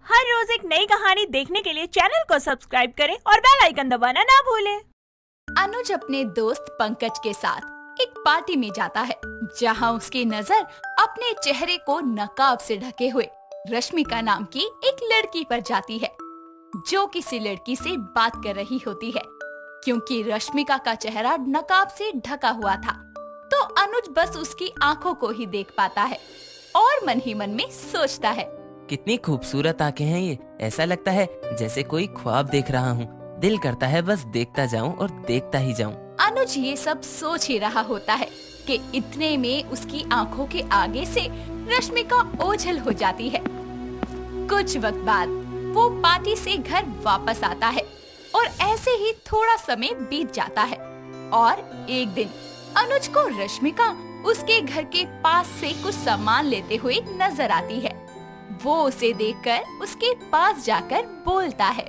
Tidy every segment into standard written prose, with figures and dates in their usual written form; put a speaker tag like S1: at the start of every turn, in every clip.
S1: हर रोज एक नई कहानी देखने के लिए चैनल को सब्सक्राइब करें और बेल आइकन दबाना ना भूलें।
S2: अनुज अपने दोस्त पंकज के साथ एक पार्टी में जाता है, जहां उसकी नजर अपने चेहरे को नकाब से ढके हुए रश्मिका नाम की एक लड़की पर जाती है, जो किसी लड़की से बात कर रही होती है। क्योंकि रश्मिका का चेहरा नकाब से ढका हुआ था, तो अनुज बस उसकी आंखों को ही देख पाता है और मन ही मन में सोचता है,
S3: कितनी खूबसूरत आंखें हैं ये। ऐसा लगता है जैसे कोई ख्वाब देख रहा हूँ। दिल करता है बस देखता जाऊं और देखता ही जाऊं।
S2: अनुज ये सब सोच ही रहा होता है कि इतने में उसकी आंखों के आगे से रश्मिका ओझल हो जाती है। कुछ वक्त बाद वो पार्टी से घर वापस आता है और ऐसे ही थोड़ा समय बीत जाता है और एक दिन अनुज को रश्मिका उसके घर के पास से कुछ सामान लेते हुए नजर आती है। वो उसे देखकर उसके पास जाकर बोलता है,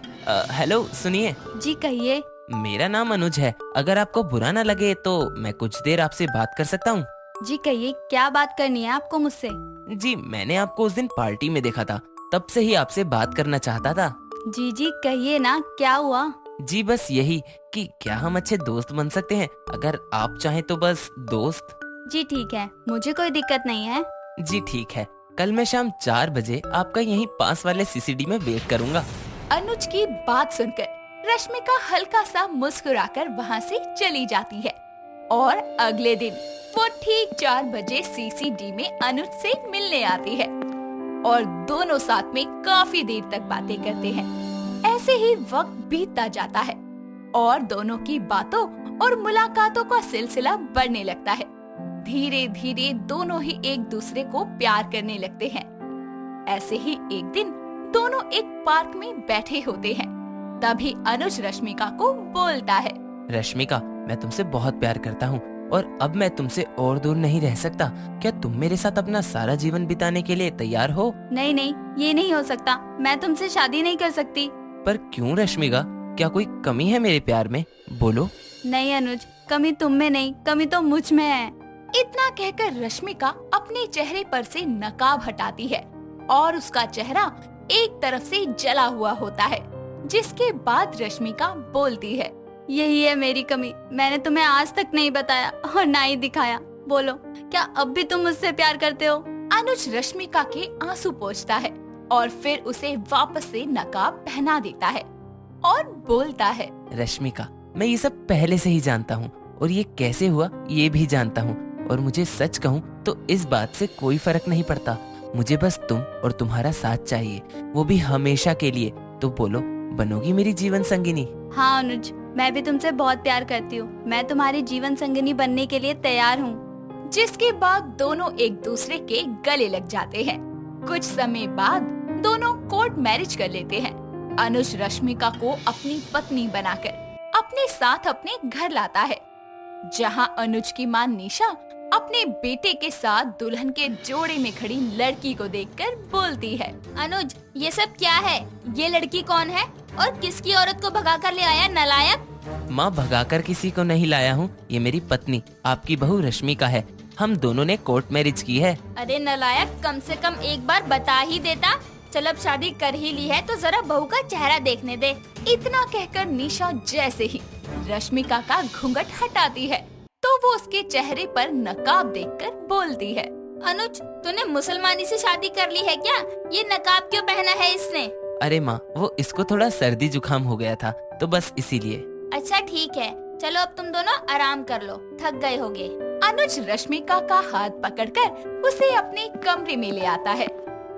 S3: हेलो सुनिए।
S2: जी कहिए।
S3: मेरा नाम अनुज है। अगर आपको बुरा ना लगे तो मैं कुछ देर आपसे बात कर सकता हूँ?
S2: जी कहिए, क्या बात करनी है आपको मुझसे?
S3: जी मैंने आपको उस दिन पार्टी में देखा था, तब से ही आपसे बात करना चाहता था।
S2: जी जी कहिए ना, क्या हुआ?
S3: जी बस यही कि क्या हम अच्छे दोस्त बन सकते हैं? अगर आप चाहें तो बस दोस्त।
S2: जी ठीक है, मुझे कोई दिक्कत नहीं है।
S3: जी ठीक है, कल मैं शाम 4 बजे आपका यहीं पास वाले सीसीडी में वेट करूंगा।
S2: अनुज की बात सुनकर रश्मिका हल्का सा मुस्कुराकर वहाँ से चली जाती है और अगले दिन वो ठीक 4 बजे सीसीडी में अनुज से मिलने आती है और दोनों साथ में काफी देर तक बातें करते हैं। ऐसे ही वक्त बीतता जाता है और दोनों की बातों और मुलाकातों का सिलसिला बढ़ने लगता है। धीरे धीरे दोनों ही एक दूसरे को प्यार करने लगते हैं। ऐसे ही एक दिन दोनों एक पार्क में बैठे होते हैं। तभी अनुज रश्मिका को बोलता है,
S3: रश्मिका मैं तुमसे बहुत प्यार करता हूँ और अब मैं तुमसे और दूर नहीं रह सकता। क्या तुम मेरे साथ अपना सारा जीवन बिताने के लिए तैयार हो?
S2: नहीं नहीं, ये नहीं हो सकता। मैं तुमसे शादी नहीं कर सकती।
S3: पर क्यों रश्मिका, क्या कोई कमी है मेरे प्यार में? बोलो।
S2: नहीं अनुज, कमी तुम में नहीं, कमी तो मुझ में है। इतना कहकर रश्मिका अपने चेहरे पर से नकाब हटाती है और उसका चेहरा एक तरफ से जला हुआ होता है। जिसके बाद रश्मिका बोलती है, यही है मेरी कमी। मैंने तुम्हें आज तक नहीं बताया और ना ही दिखाया। बोलो, क्या अब भी तुम मुझसे प्यार करते हो? अनुज रश्मिका के आंसू पोंछता है और फिर उसे वापस से नकाब पहना देता है और बोलता है,
S3: रश्मिका मैं ये सब पहले से ही जानता हूँ और ये कैसे हुआ ये भी जानता हूँ, और मुझे सच कहूँ तो इस बात से कोई फर्क नहीं पड़ता। मुझे बस तुम और तुम्हारा साथ चाहिए, वो भी हमेशा के लिए। तो बोलो, बनोगी मेरी जीवन संगिनी?
S2: हाँ अनुज, मैं भी तुमसे बहुत प्यार करती हूँ। मैं तुम्हारी जीवन संगिनी बनने के लिए तैयार हूँ। जिसके बाद दोनों एक दूसरे के गले लग जाते हैं। कुछ समय बाद दोनों कोर्ट मैरिज कर लेते हैं। अनुज रश्मिका को अपनी पत्नी बनाकर अपने साथ अपने घर लाता है, जहाँ अनुज की माँ निशा अपने बेटे के साथ दुल्हन के जोड़े में खड़ी लड़की को देखकर बोलती है, अनुज ये सब क्या है? ये लड़की कौन है और किसकी औरत को भगा कर ले आया नालायक?
S3: माँ भगाकर किसी को नहीं लाया हूँ, ये मेरी पत्नी आपकी बहू रश्मिका है। हम दोनों ने कोर्ट मैरिज की है।
S2: अरे नालायक, कम से कम एक बार बता ही देता। चल अब शादी कर ही ली है तो जरा बहू का चेहरा देखने दे। इतना कहकर निशा जैसे ही रश्मिका का घूंघट हटाती है तो वो उसके चेहरे पर नकाब देखकर बोलती है, अनुज तूने मुसलमानी से शादी कर ली है क्या? ये नकाब क्यों पहना है इसने?
S3: अरे माँ, वो इसको थोड़ा सर्दी जुकाम हो गया था तो बस इसीलिए।
S2: अच्छा ठीक है, चलो अब तुम दोनों आराम कर लो, थक गए होगे। अनुज रश्मिका का हाथ पकड़कर उसे अपने कमरे में ले आता है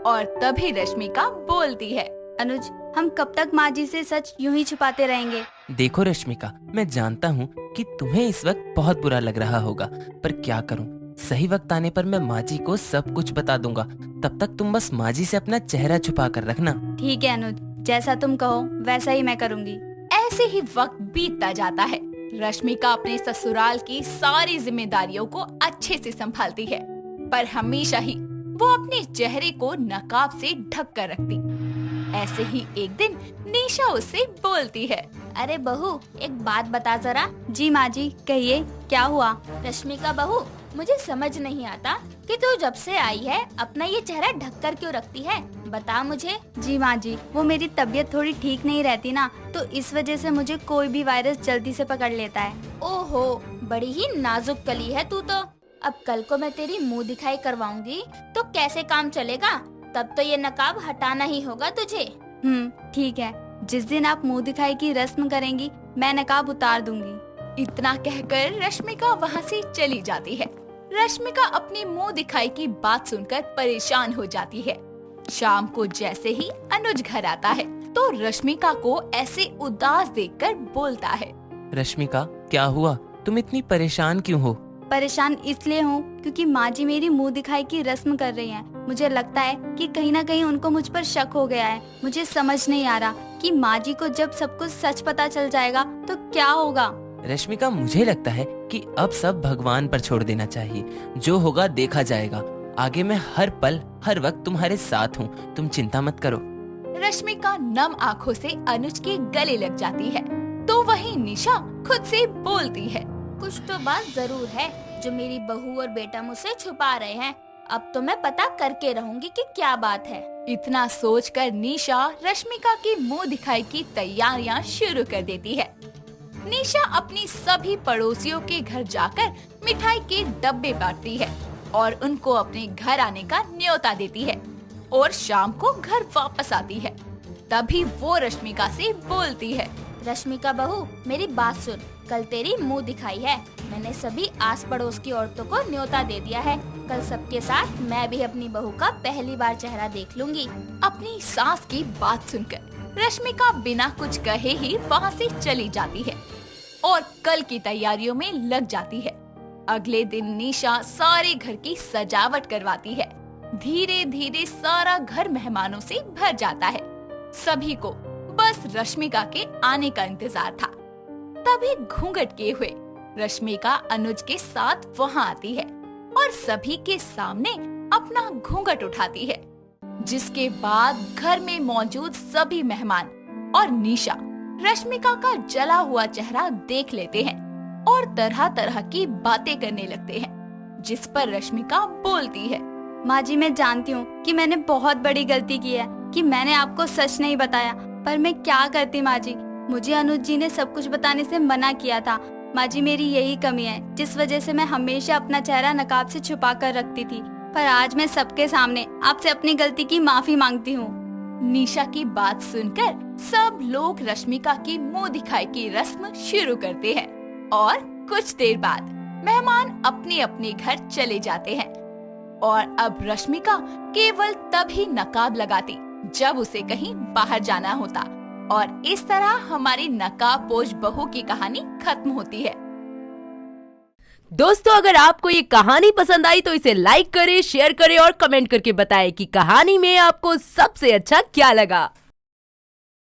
S2: और तभी रश्मिका बोलती है, अनुज हम कब तक माँ जी से सच यूं ही छुपाते रहेंगे?
S3: देखो रश्मिका, मैं जानता हूँ कि तुम्हें इस वक्त बहुत बुरा लग रहा होगा, पर क्या करूँ, सही वक्त आने पर मैं माँ जी को सब कुछ बता दूंगा। तब तक तुम बस माँ जी से अपना चेहरा छुपा कर रखना।
S2: ठीक है अनुज, जैसा तुम कहो वैसा ही मैं करूँगी। ऐसे ही वक्त बीतता जाता है। रश्मिका अपने ससुराल की सारी जिम्मेदारियों को अच्छे से संभालती है, पर हमेशा ही वो अपने चेहरे को नकाब से ढक कर रखती। ऐसे ही एक दिन निशा उससे बोलती है, अरे बहू एक बात बता जरा। जी माँ जी कहिए, क्या हुआ? रश्मिका बहू, मुझे समझ नहीं आता कि तू जब से आई है अपना ये चेहरा ढककर क्यों रखती है, बता मुझे।
S4: जी माँ जी, वो मेरी तबीयत थोड़ी ठीक नहीं रहती ना, तो इस वजह से मुझे कोई भी वायरस जल्दी से पकड़ लेता है।
S2: ओहो, बड़ी ही नाजुक कली है तू तो। अब कल को मैं तेरी मुंह दिखाई करवाऊंगी तो कैसे काम चलेगा? तब तो ये नकाब हटाना ही होगा तुझे।
S4: ठीक है, जिस दिन आप मुंह दिखाई की रस्म करेंगी मैं नकाब उतार दूंगी।
S2: इतना कहकर रश्मिका वहाँ से चली जाती है। रश्मिका अपनी मुंह दिखाई की बात सुनकर परेशान हो जाती है। शाम को जैसे ही अनुज घर आता है तो रश्मिका को ऐसे उदास देखकर बोलता है।
S3: रश्मिका, क्या हुआ? तुम इतनी परेशान क्यों हो?
S4: परेशान इसलिए हूँ क्योंकि माँ जी मेरी मुंह दिखाई की रस्म कर रही हैं। मुझे लगता है कि कहीं ना कहीं उनको मुझ पर शक हो गया है। मुझे समझ नहीं आ रहा कि माँ जी को जब सब कुछ सच पता चल जाएगा तो क्या होगा।
S3: रश्मिका, मुझे लगता है कि अब सब भगवान पर छोड़ देना चाहिए। जो होगा देखा जाएगा। आगे मैं हर पल हर वक्त तुम्हारे साथ हूँ, तुम चिंता मत करो।
S2: रश्मिका नम आँखों से अनुज के गले लग जाती है तो वहीं निशा खुद से बोलती है। कुछ तो बात जरूर है जो मेरी बहू और बेटा मुझसे छुपा रहे हैं। अब तो मैं पता करके रहूंगी कि क्या बात है। इतना सोचकर निशा रश्मिका की मुंह दिखाई की तैयारियां शुरू कर देती है। निशा अपनी सभी पड़ोसियों के घर जाकर मिठाई के डब्बे बांटती है और उनको अपने घर आने का न्योता देती है और शाम को घर वापस आती है। तभी वो रश्मिका से बोलती है। रश्मिका बहू, मेरी बात सुन, कल तेरी मुंह दिखाई है। मैंने सभी आस पड़ोस की औरतों को न्योता दे दिया है। कल सबके साथ मैं भी अपनी बहू का पहली बार चेहरा देख लूंगी। अपनी सास की बात सुनकर रश्मिका बिना कुछ कहे ही वहाँ से चली जाती है और कल की तैयारियों में लग जाती है। अगले दिन निशा सारे घर की सजावट करवाती है। धीरे धीरे सारा घर मेहमानों से भर जाता है। सभी को बस रश्मिका के आने का इंतजार था। तभी घूंघट किए हुए रश्मिका अनुज के साथ वहाँ आती है और सभी के सामने अपना घूंघट उठाती है, जिसके बाद घर में मौजूद सभी मेहमान और निशा रश्मिका का जला हुआ चेहरा देख लेते हैं और तरह तरह की बातें करने लगते हैं, जिस पर रश्मिका बोलती है।
S4: माँ जी, मैं जानती हूँ कि मैंने बहुत बड़ी गलती की है कि मैंने आपको सच नहीं बताया, पर मैं क्या करती माँ जी। मुझे अनुज जी ने सब कुछ बताने से मना किया था। माँ जी, मेरी यही कमी है जिस वजह से मैं हमेशा अपना चेहरा नकाब से छुपा कर रखती थी, पर आज मैं सबके सामने आपसे अपनी गलती की माफी मांगती हूँ।
S2: निशा की बात सुनकर सब लोग रश्मिका की मुंह दिखाई की रस्म शुरू करते हैं और कुछ देर बाद मेहमान अपने अपने घर चले जाते हैं और अब रश्मिका केवल तभी नकाब लगाती जब उसे कहीं बाहर जाना होता। और इस तरह हमारी नकाबपोश बहू की कहानी खत्म होती है।
S5: दोस्तों, अगर आपको ये कहानी पसंद आई तो इसे लाइक करें, शेयर करें और कमेंट करके बताएं कि कहानी में आपको सबसे अच्छा क्या लगा।